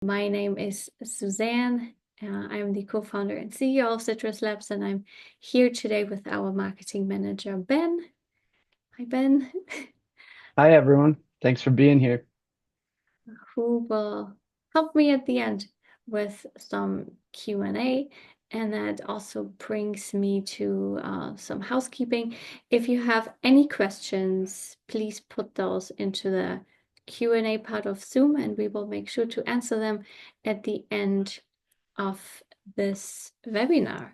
My name is Suzanne. I'm the co-founder and CEO of Citruslabs, and I'm here today with our marketing manager, Ben. Hi, Ben, Hi, everyone. Thanks for being here. who will help me at the end with some Q&A. And that also brings me to some housekeeping. If you have any questions, please put those into the Q&A part of Zoom, and we will make sure to answer them at the end of this webinar.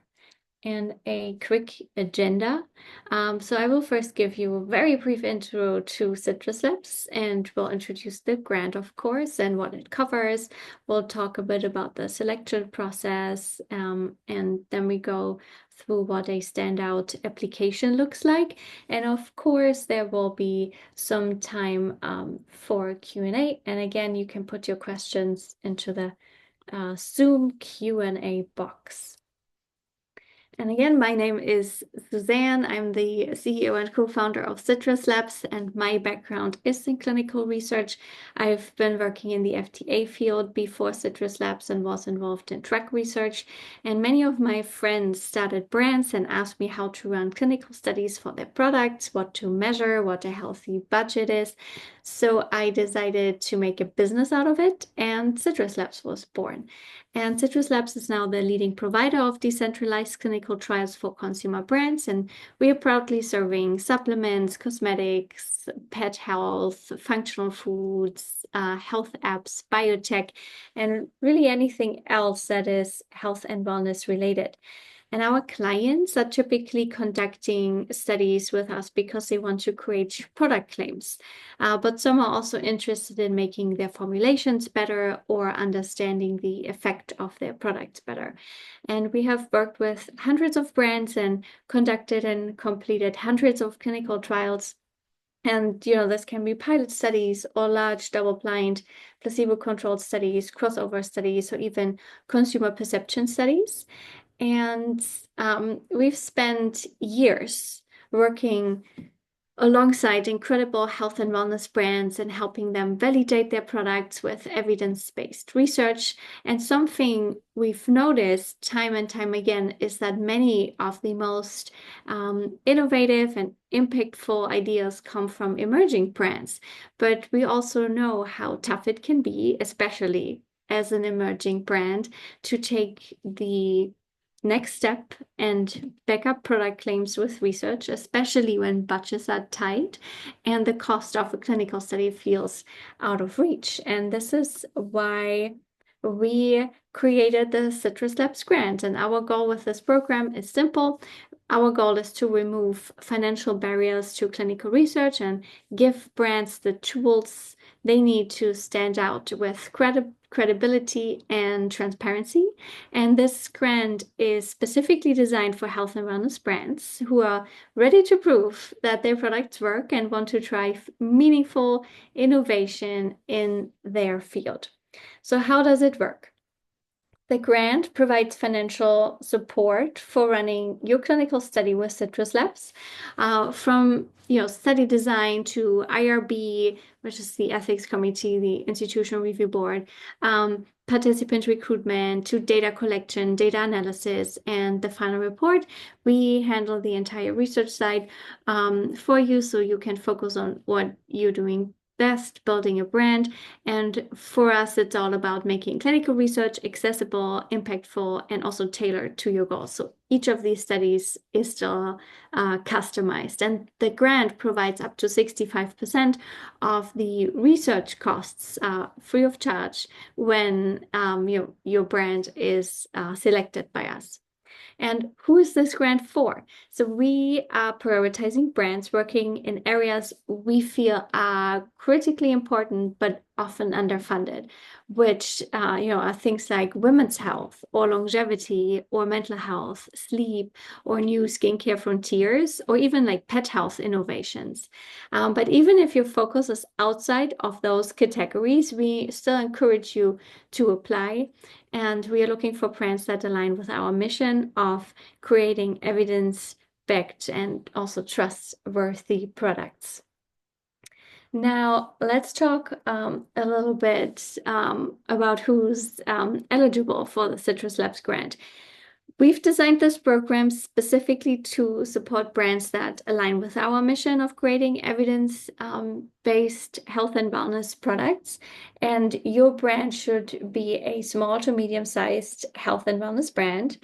And a quick agenda. So I will first give you a very brief intro to Citruslabs, and we'll introduce the grant, of course, and what it covers. We'll talk a bit about the selection process, and then we go through what a standout application looks like. And of course, there will be some time for Q&A. And again, you can put your questions into the Zoom Q&A box. And again, my name is Suzanne. I'm the CEO and co-founder of Citruslabs, and my background is in clinical research. I've been working in the FDA field before Citruslabs and was involved in drug research. And many of my friends started brands and asked me how to run clinical studies for their products, what to measure, what a healthy budget is. So I decided to make a business out of it, and Citruslabs was born. And Citruslabs is now the leading provider of decentralized clinical trials for consumer brands. And we are proudly serving supplements, cosmetics, pet health, functional foods, health apps, biotech, and really anything else that is health and wellness related. And our clients are typically conducting studies with us because they want to create product claims. But some are also interested in making their formulations better or understanding the effect of their products better. And we have worked with hundreds of brands and conducted and completed hundreds of clinical trials. And, this can be pilot studies or large double-blind, placebo-controlled studies, crossover studies, or even consumer perception studies. And we've spent years working alongside incredible health and wellness brands and helping them validate their products with evidence-based research. And something we've noticed time and time again is that many of the most innovative and impactful ideas come from emerging brands. But we also know how tough it can be, especially as an emerging brand, to take the next step and back up product claims with research, especially when budgets are tight and the cost of a clinical study feels out of reach. And this is why we created the Citruslabs Grant. And our goal with this program is simple. Our goal is to remove financial barriers to clinical research and give brands the tools they need to stand out with credibility and transparency. And this grant is specifically designed for health and wellness brands who are ready to prove that their products work and want to drive meaningful innovation in their field. So how does it work? The grant provides financial support for running your clinical study with Citruslabs, from study design to IRB, which is the ethics committee, the institutional review board, participant recruitment to data collection, data analysis, and the final report. We handle the entire research side for you, so you can focus on what you're doing best, building a brand. And for us, it's all about making clinical research accessible, impactful, and also tailored to your goals. So each of these studies is still customized. And the grant provides up to 65% of the research costs free of charge when your brand is selected by us. And who is this grant for? So we are prioritizing brands working in areas we feel are critically important, but often underfunded, which are things like women's health or longevity or mental health, sleep, or new skincare frontiers, or even like pet health innovations. But even if your focus is outside of those categories, we still encourage you to apply. And we are looking for brands that align with our mission of creating evidence-backed and also trustworthy products. Now, let's talk a little bit about who's eligible for the Citruslabs grant. We've designed this program specifically to support brands that align with our mission of creating evidence-based health and wellness products. And your brand should be a small to medium-sized health and wellness brand.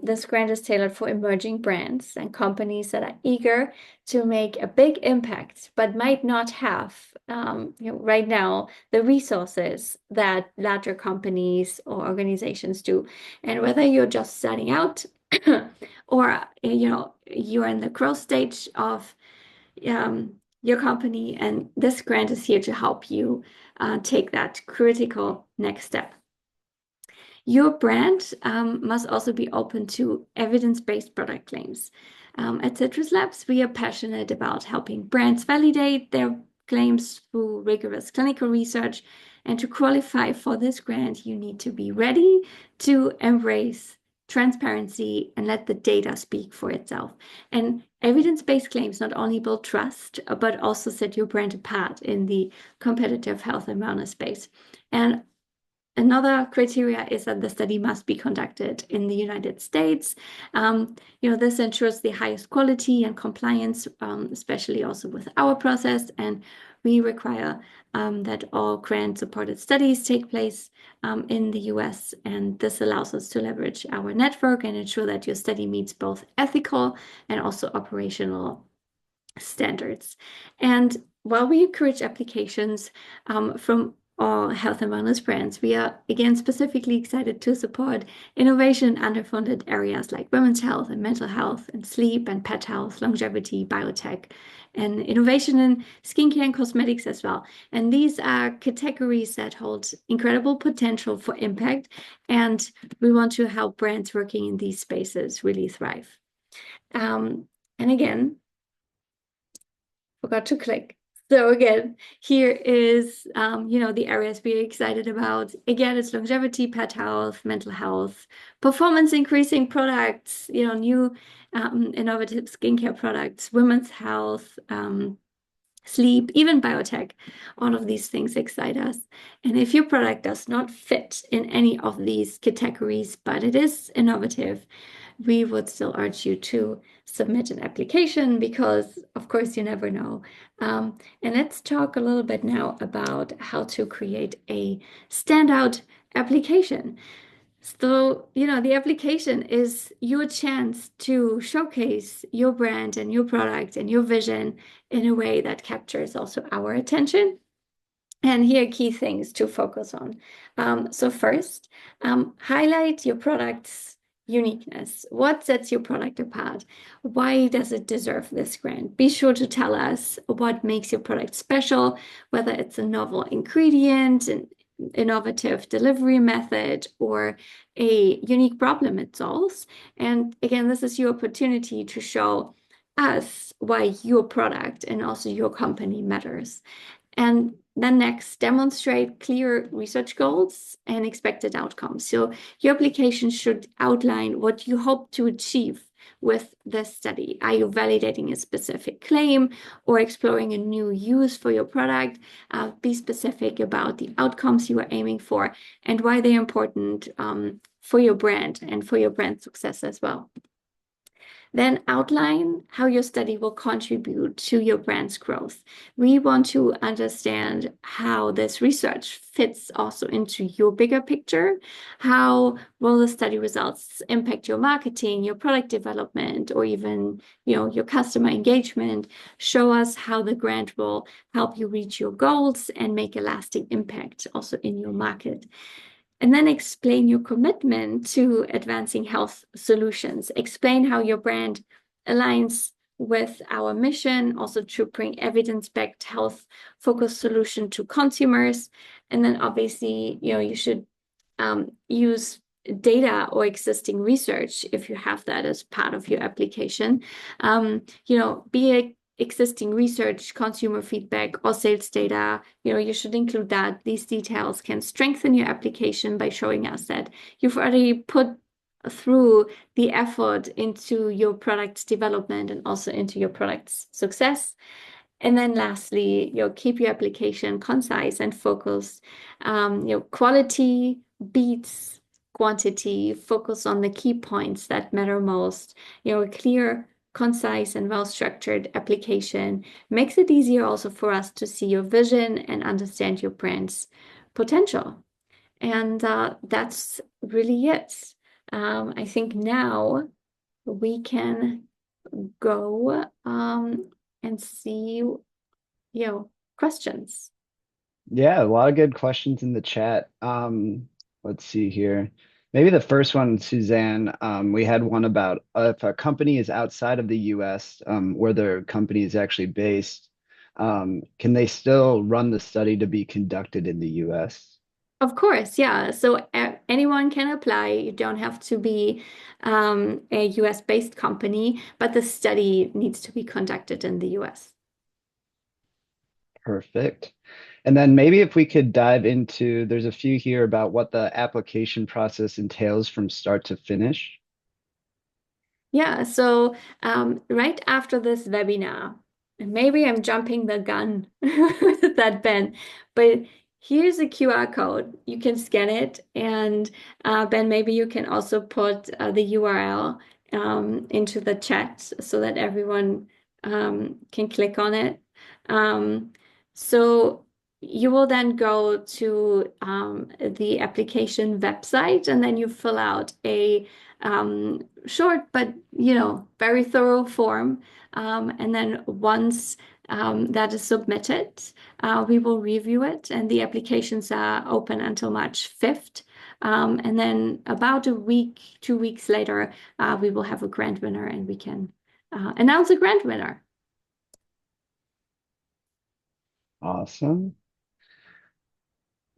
This grant is tailored for emerging brands and companies that are eager to make a big impact, but might not have, right now, the resources that larger companies or organizations do. And whether you're just starting out or you're in the growth stage of your company, and this grant is here to help you take that critical next step. Your brand must also be open to evidence-based product claims. At Citruslabs, we are passionate about helping brands validate their claims through rigorous clinical research. And to qualify for this grant, you need to be ready to embrace transparency and let the data speak for itself. And evidence-based claims not only build trust, but also set your brand apart in the competitive health and wellness space. And another criteria is that the study must be conducted in the United States. This ensures the highest quality and compliance, especially also with our process. And we require that all grant-supported studies take place in the US. And this allows us to leverage our network and ensure that your study meets both ethical and also operational standards. And while we encourage applications from all health and wellness brands, we are again specifically excited to support innovation in underfunded areas like women's health and mental health and sleep and pet health, longevity, biotech, and innovation in skincare and cosmetics as well. And these are categories that hold incredible potential for impact, and we want to help brands working in these spaces really thrive. And again, forgot to click. So again, here is, the areas we're excited about. Again, it's longevity, pet health, mental health, performance increasing products, new innovative skincare products, women's health, sleep, even biotech. All of these things excite us. And if your product does not fit in any of these categories, but it is innovative, we would still urge you to submit an application because, of course, you never know. And let's talk a little bit now about how to create a standout application. So, the application is your chance to showcase your brand and your product and your vision in a way that captures also our attention. And here are key things to focus on. So first, highlight your product's uniqueness. What sets your product apart? Why does it deserve this grant? Be sure to tell us what makes your product special, whether it's a novel ingredient, an innovative delivery method, or a unique problem it solves. And again, this is your opportunity to show us why your product and also your company matters. And then next, demonstrate clear research goals and expected outcomes. So your application should outline what you hope to achieve with this study. Are you validating a specific claim or exploring a new use for your product? Be specific about the outcomes you are aiming for and why they're important for your brand and for your brand success as well. Then outline how your study will contribute to your brand's growth. We want to understand how this research fits also into your bigger picture. How will the study results impact your marketing, your product development, or even, your customer engagement? Show us how the grant will help you reach your goals and make a lasting impact also in your market. And then explain your commitment to advancing health solutions. Explain how your brand aligns with our mission, also to bring evidence-backed health-focused solution to consumers. And then obviously, you should use data or existing research if you have that as part of your application. Be a existing research, consumer feedback, or sales data, you should include that. These details can strengthen your application by showing us that you've already put through the effort into your product's development and also into your product's success. And then lastly, keep your application concise and focused. Quality beats quantity. Focus on the key points that matter most. A clear, concise, and well-structured application makes it easier also for us to see your vision and understand your brand's potential. And that's really it. I think now we can go and see, questions. Yeah, a lot of good questions in the chat. Let's see here. Maybe the first one, Suzanne, we had one about if a company is outside of the US, where their company is actually based, can they still run the study to be conducted in the US? Of course, yeah. So anyone can apply. You don't have to be a US based company, but the study needs to be conducted in the US. Perfect. And then maybe if we could dive into, there's a few here about what the application process entails from start to finish. Yeah, so right after this webinar, and maybe I'm jumping the gun with that, Ben, but here's a QR code. You can scan it, and Ben, maybe you can also put the URL into the chat so that everyone can click on it. Um, so you will then go to the application website, and then you fill out a short but very thorough form. And then once that is submitted, we will review it, and the applications are open until March 5th. And then about a week, 2 weeks later, we will have a grant winner, and we can announce a grant winner. Awesome.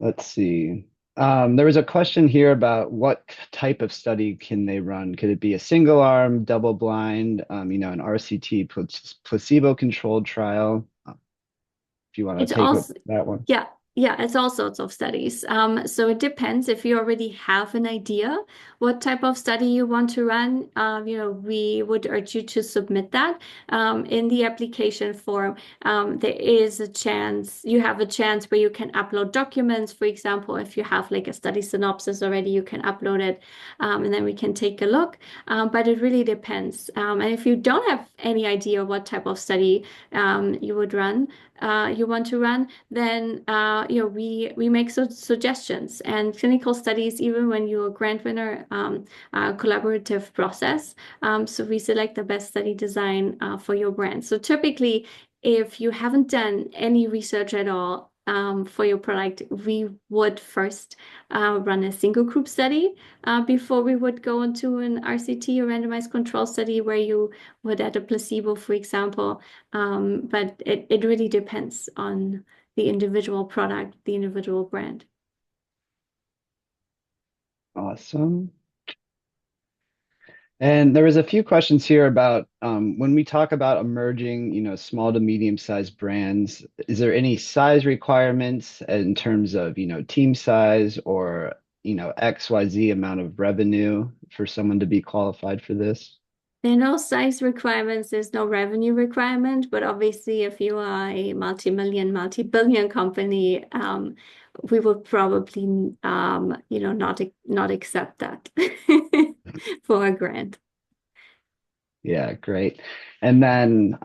Let's see. There was a question here about what type of study can they run? Could it be a single arm, double blind, an RCT placebo-controlled trial? If you want It's to take also, that one. yeah, yeah, it's all sorts of studies. So it depends if you already have an idea what type of study you want to run. We would urge you to submit that in the application form. There is a chance, you have a chance where you can upload documents. For example, if you have like a study synopsis already, you can upload it, and then we can take a look. But it really depends. And if you don't have any idea what type of study you want to run, then we make suggestions and clinical studies, even when you're a grant winner, collaborative process. So we select the best study design for your brand. So typically, if you haven't done any research at all for your product, we would first run a single group study before we would go into an RCT, or randomized control study, where you would add a placebo, for example. But it really depends on the individual product, the individual brand. Awesome. And there was a few questions here about when we talk about emerging, small to medium-sized brands, is there any size requirements in terms of, team size or, XYZ amount of revenue for someone to be qualified for this? There are no size requirements, there's no revenue requirement, but obviously if you are a multi-million, multi-billion company, we would probably not accept that for a grant. Yeah, great. And then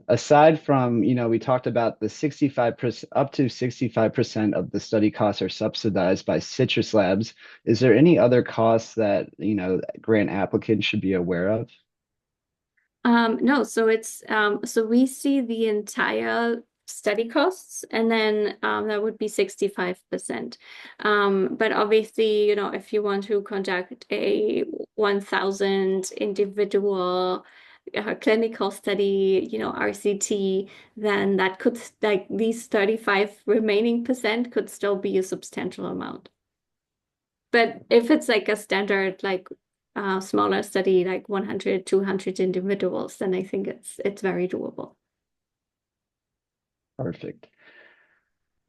aside from, we talked about the 65%, up to 65% of the study costs are subsidized by Citruslabs. Is there any other costs that, grant applicants should be aware of? No, so it's so we see the entire study costs, and then that would be 65%. But obviously, if you want to conduct a 1,000 individual clinical study, RCT, then that could, like, these 35 remaining percent could still be a substantial amount. But if it's like a standard, like smaller study, like 100, 200 individuals, then I think it's very doable. Perfect.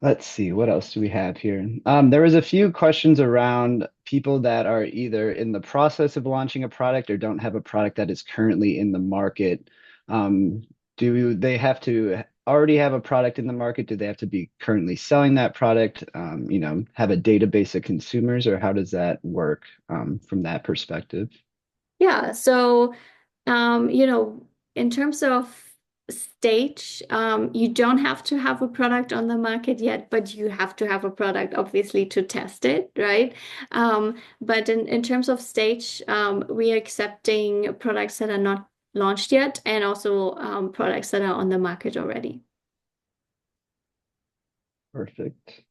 Let's see, what else do we have here? There was a few questions around people that are either in the process of launching a product or don't have a product that is currently in the market. Do they have to already have a product in the market? Do they have to be currently selling that product? Have a database of consumers, or how does that work from that perspective? Yeah, so in terms of stage, you don't have to have a product on the market yet, but you have to have a product, obviously, to test it, right? But in terms of stage, we are accepting products that are not launched yet and also products that are on the market already. Perfect.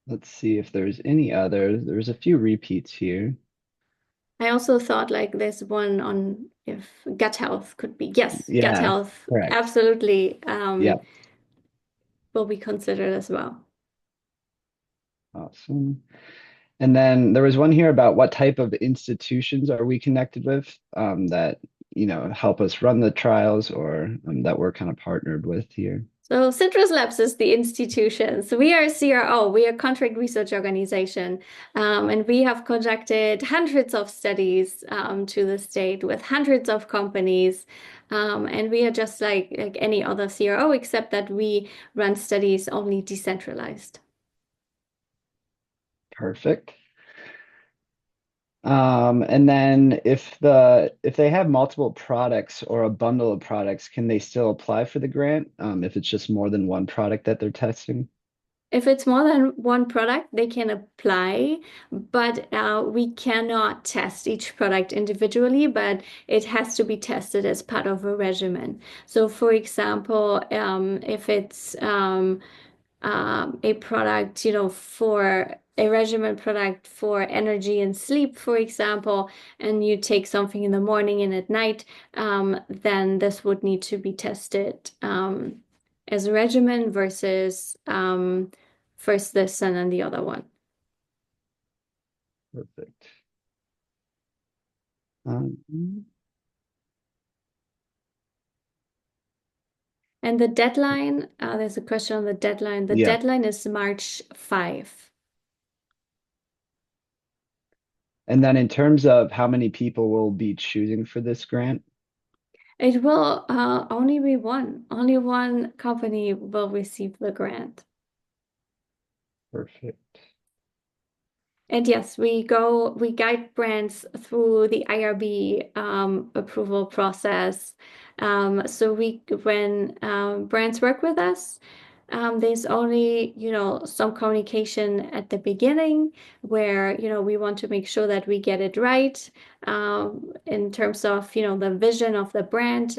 Let's see if there's any others. There's a few repeats here. I also thought like there's one on if gut health could be, yes, gut Yeah, health, correct. absolutely, Yeah, will be considered as well. awesome. And then there was one here about what type of institutions are we connected with that, help us run the trials or that we're kind of partnered with here. So Citruslabs is the institution. So we are a CRO, we are a contract research organization, and we have conducted hundreds of studies to the state with hundreds of companies. And we are just like any other CRO, except that we run studies only decentralized. Perfect. And then if they have multiple products or a bundle of products, can they still apply for the grant if it's just more than one product that they're testing? If it's more than one product, they can apply, but we cannot test each product individually, but it has to be tested as part of a regimen. So, for example, if it's a product, for a regimen product for energy and sleep, for example, and you take something in the morning and at night, then this would need to be tested as a regimen versus first this and then the other one. Perfect. Um, And the deadline, there's a question on the deadline. The yeah, deadline is March 5. and then in terms of how many people will be choosing for this grant? It will only be one. Only one company will receive the grant. Perfect. And yes, we guide brands through the IRB approval process. So when brands work with us, there's only, some communication at the beginning where, we want to make sure that we get it right in terms of, the vision of the brand.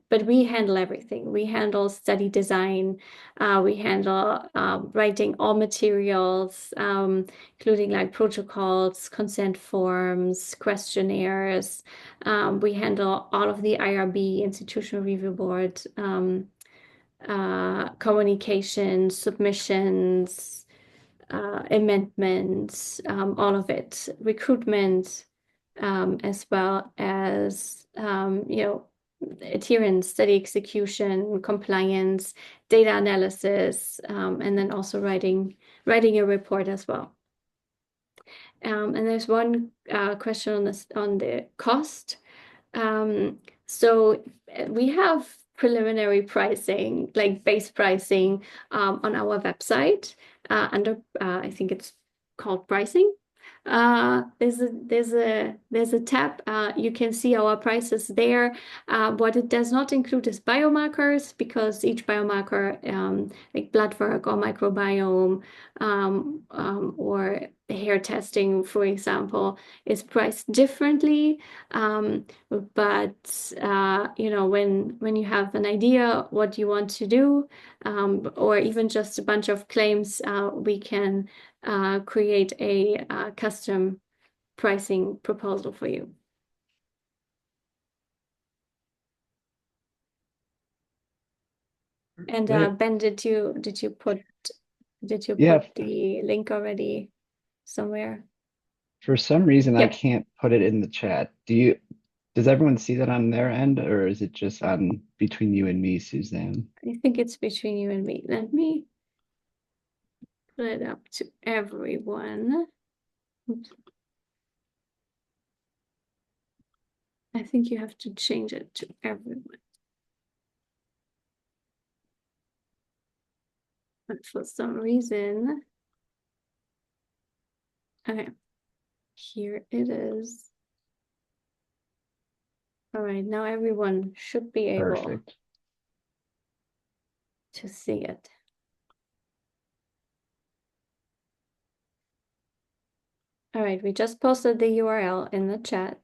But we handle everything. We handle study design. We handle writing all materials, including like protocols, consent forms, questionnaires. We handle all of the IRB, Institutional Review Board, communication, submissions, amendments, all of it, recruitment, as well as, adherence, study execution, compliance, data analysis, and then also writing a report as well. And there's one question on this on the cost. So we have preliminary pricing, like base pricing, on our website under I think it's called pricing. There's a tab. You can see our prices there. What it does not include is biomarkers because each biomarker, like blood work or microbiome, or hair testing, for example, is priced differently. But when you have an idea what you want to do, or even just a bunch of claims, we can create a custom pricing proposal for you. And Great. Ben, did you Yeah, put the link already somewhere? for some reason I Yep, can't put it in the chat. Does everyone see that on their end, or is it just on between you and me, Suzanne? I think it's between you and me. Let me put it up to everyone. Oops. I think you have to change it to everyone. But for some reason, okay, here it is. All right, now everyone should be able Perfect. to see it. All right, we just posted the URL in the chat.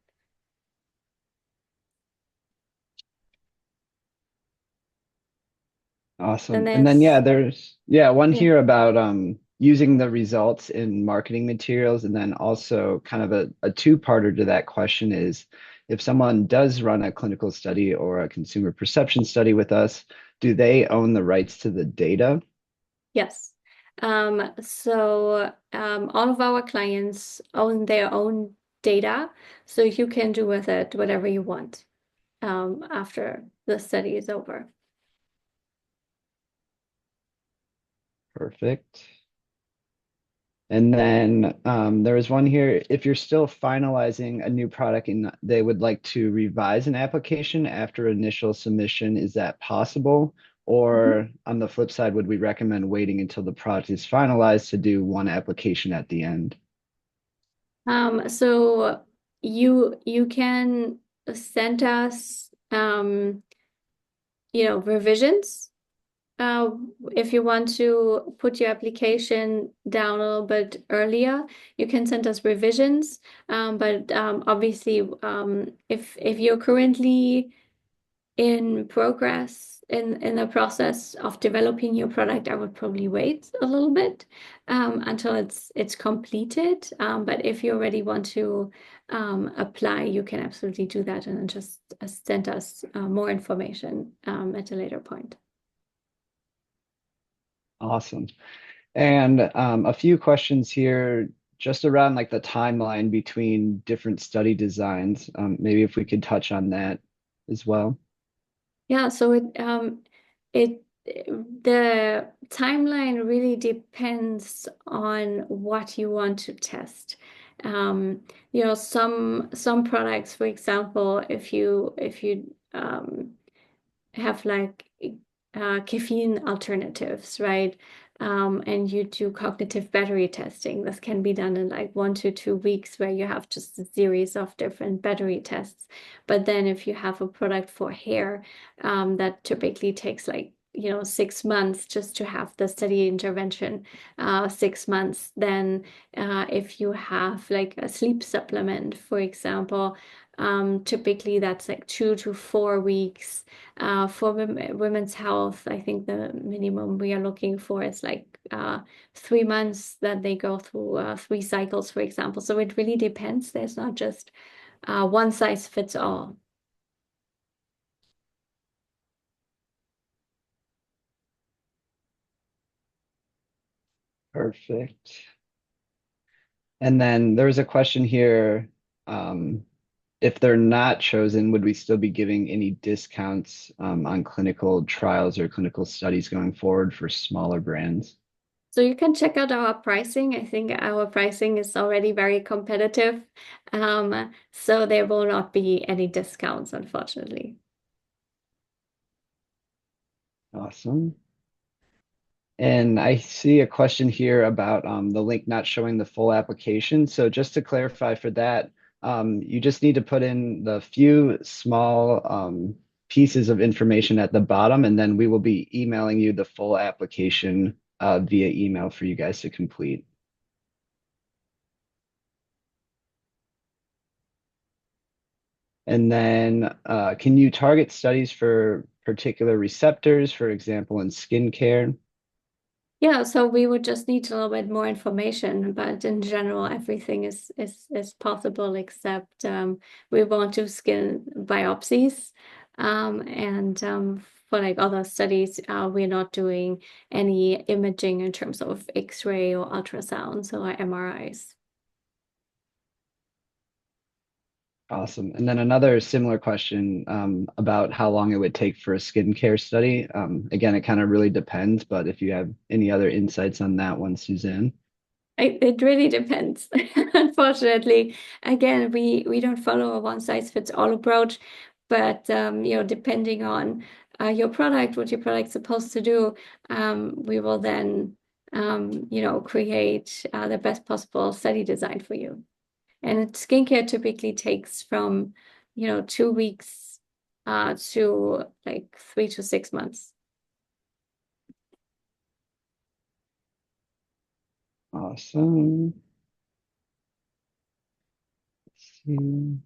And Awesome. And then there's, there's one yeah, here about using the results in marketing materials, and then also kind of a two-parter to that question is if someone does run a clinical study or a consumer perception study with us, do they own the rights to the data? yes. All of our clients own their own data, so you can do with it whatever you want after the study is over. Perfect. And then there was one here, if you're still finalizing a new product and they would like to revise an application after initial submission, is that possible? Mhm. Or on the flip side, would we recommend waiting until the product is finalized to do one application at the end? So you can send us revisions. Uh, if you want to put your application down a little bit earlier, you can send us revisions. But obviously, if you're currently in progress in the process of developing your product, I would probably wait a little bit until it's completed. But if you already want to apply, you can absolutely do that and then just send us more information at a later point. Awesome. And a few questions here just around like the timeline between different study designs. Maybe if we could touch on that as well. Yeah, so the timeline really depends on what you want to test. Some products, for example, if you have like caffeine alternatives, right? And you do cognitive battery testing. This can be done in like 1 to 2 weeks, where you have just a series of different battery tests. But then if you have a product for hair, that typically takes like 6 months just to have the study intervention, 6 months. Then if you have like a sleep supplement, for example, typically that's like 2 to 4 weeks. For women's health, I think the minimum we are looking for is like 3 months that they go through 3 cycles, for example. So it really depends. There's not just one size fits all. Perfect. And then there was a question here. Um, if they're not chosen, would we still be giving any discounts on clinical trials or clinical studies going forward for smaller brands? So you can check out our pricing. I think our pricing is already very competitive. So there will not be any discounts, unfortunately. Awesome. And I see a question here about the link not showing the full application. So just to clarify for that, you just need to put in the few small pieces of information at the bottom, and then we will be emailing you the full application via email for you guys to complete. And then can you target studies for particular receptors, for example, in skincare? Yeah, so we would just need a little bit more information, but in general, everything is possible except we won't do skin biopsies. And for like other studies, we're not doing any imaging in terms of X-ray or ultrasounds or MRIs. Awesome. And then another similar question about how long it would take for a skincare study. Again, it kind of really depends, but if you have any other insights on that one, Suzanne. It really depends. Unfortunately, again, we don't follow a one size fits all approach, but depending on your product, what your product's supposed to do, we will then, create the best possible study design for you. And skincare typically takes from, 2 weeks to like 3 to 6 months. Awesome. Let's see.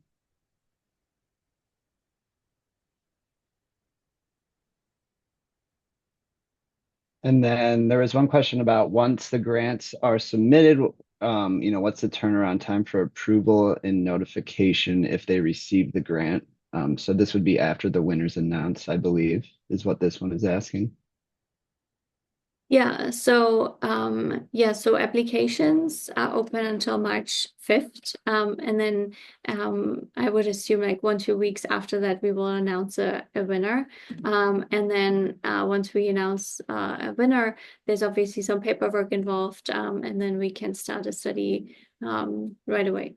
And then there was one question about once the grants are submitted, what's the turnaround time for approval and notification if they receive the grant? So this would be after the winner's announced, I believe, is what this one is asking. So applications are open until March 5th. And then I would assume like 1, 2 weeks after that, we will announce a winner. And then once we announce a winner, there's obviously some paperwork involved, and then we can start a study right away.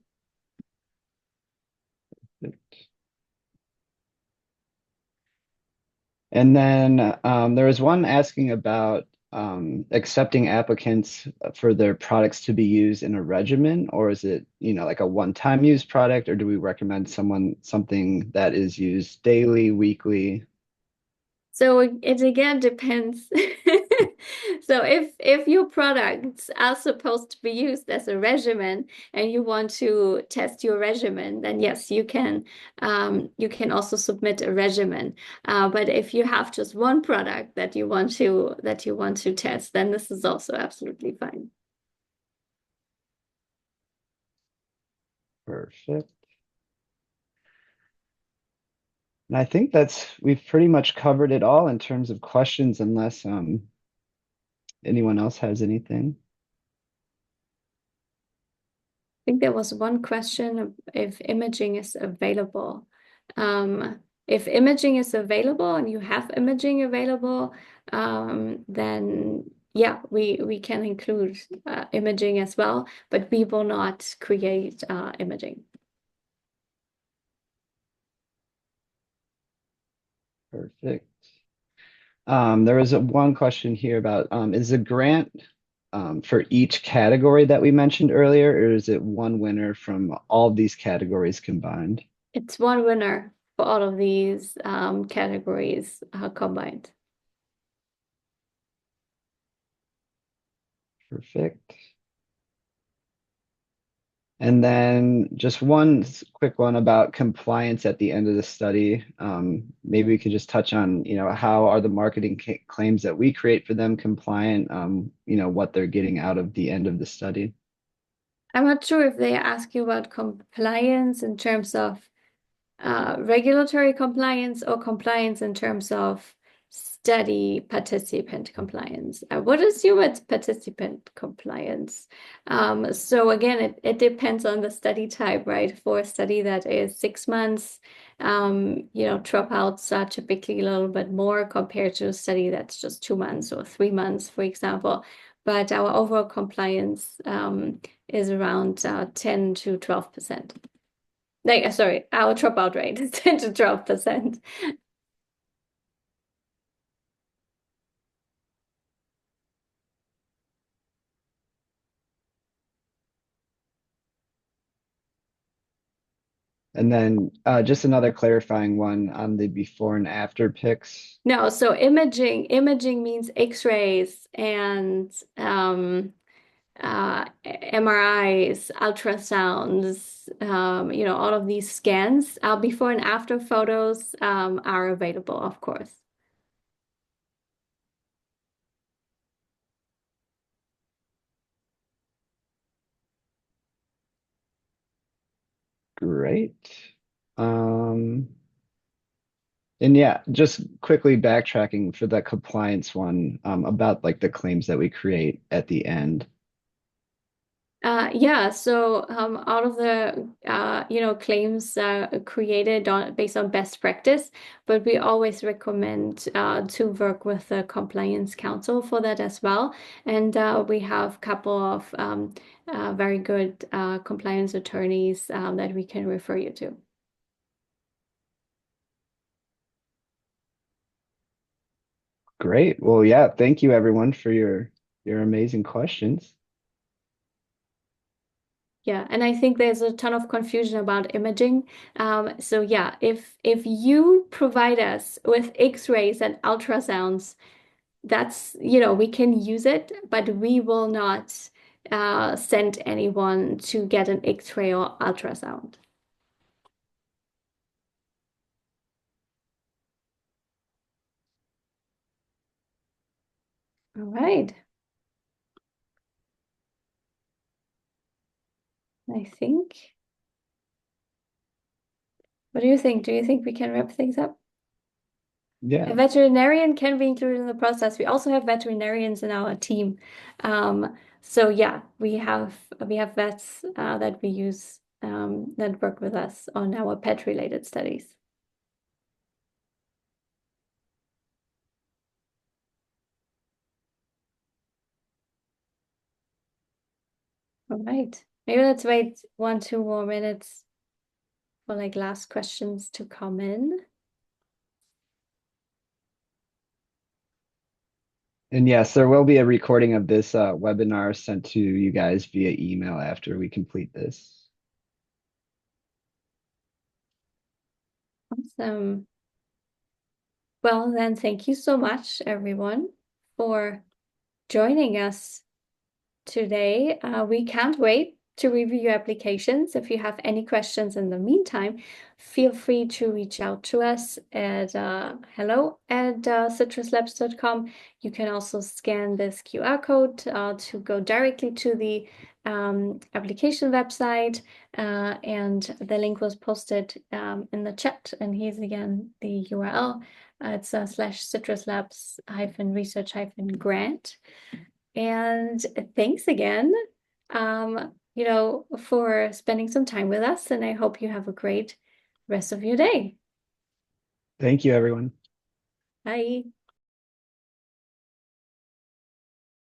And then there was one asking about accepting applicants for their products to be used in a regimen, or is it, like a one-time use product, or do we recommend something that is used daily, weekly? So it again depends. So if your products are supposed to be used as a regimen and you want to test your regimen, then yes, you can also submit a regimen. But if you have just one product that you want to test, then this is also absolutely fine. Perfect. And I think we've pretty much covered it all in terms of questions, unless anyone else has anything. I think there was one question of if imaging is available. If imaging is available and you have imaging available, then yeah, we can include imaging as well, but we will not create imaging. Perfect. There was one question here about is the grant for each category that we mentioned earlier, or is it one winner from all of these categories combined? It's one winner for all of these categories combined. Perfect. And then just one quick one about compliance at the end of the study. Maybe we could just touch on, how are the marketing claims that we create for them compliant, what they're getting out of the end of the study. I'm not sure if they ask you about compliance in terms of regulatory compliance or compliance in terms of study participant compliance. I would assume it's participant compliance. So again, it depends on the study type, right? For a study that is 6 months, dropouts are typically a little bit more compared to a study that's just 2 months or 3 months, for example. But our overall compliance is around 10 to 12%. Like, sorry, our dropout rate is 10 to 12%. And then just another clarifying one on the before and after pics. No, so imaging means X-rays and MRIs, ultrasounds, all of these scans. Before and after photos are available, of course. Great. And yeah, just quickly backtracking for the compliance one, about like the claims that we create at the end. Yeah, so all of the claims created based on best practice, but we always recommend to work with the compliance council for that as well. And we have a couple of very good compliance attorneys that we can refer you to. Great. Well, yeah, thank you everyone for your amazing questions. Yeah, and I think there's a ton of confusion about imaging. So yeah, if you provide us with X-rays and ultrasounds, that's, we can use it, but we will not send anyone to get an X-ray or ultrasound. All right. I think. What do you think? Do you think we can wrap things up? A Yeah. veterinarian can be included in the process. We also have veterinarians in our team. So yeah, we have vets that we use that work with us on our pet related studies. All right. Maybe let's wait 1, 2 more minutes for like last questions to come in. And yes, there will be a recording of this webinar sent to you guys via email after we complete this. Awesome. Well, then thank you so much, everyone, for joining us today. We can't wait to review your applications. If you have any questions in the meantime, feel free to reach out to us at hello@citruslabs.com. You can also scan this QR code to go directly to the application website, and the link was posted in the chat. And here's again the URL. It's /citruslabs-research-grant. And thanks again, for spending some time with us. And I hope you have a great rest of your day. Thank you, everyone. Bye.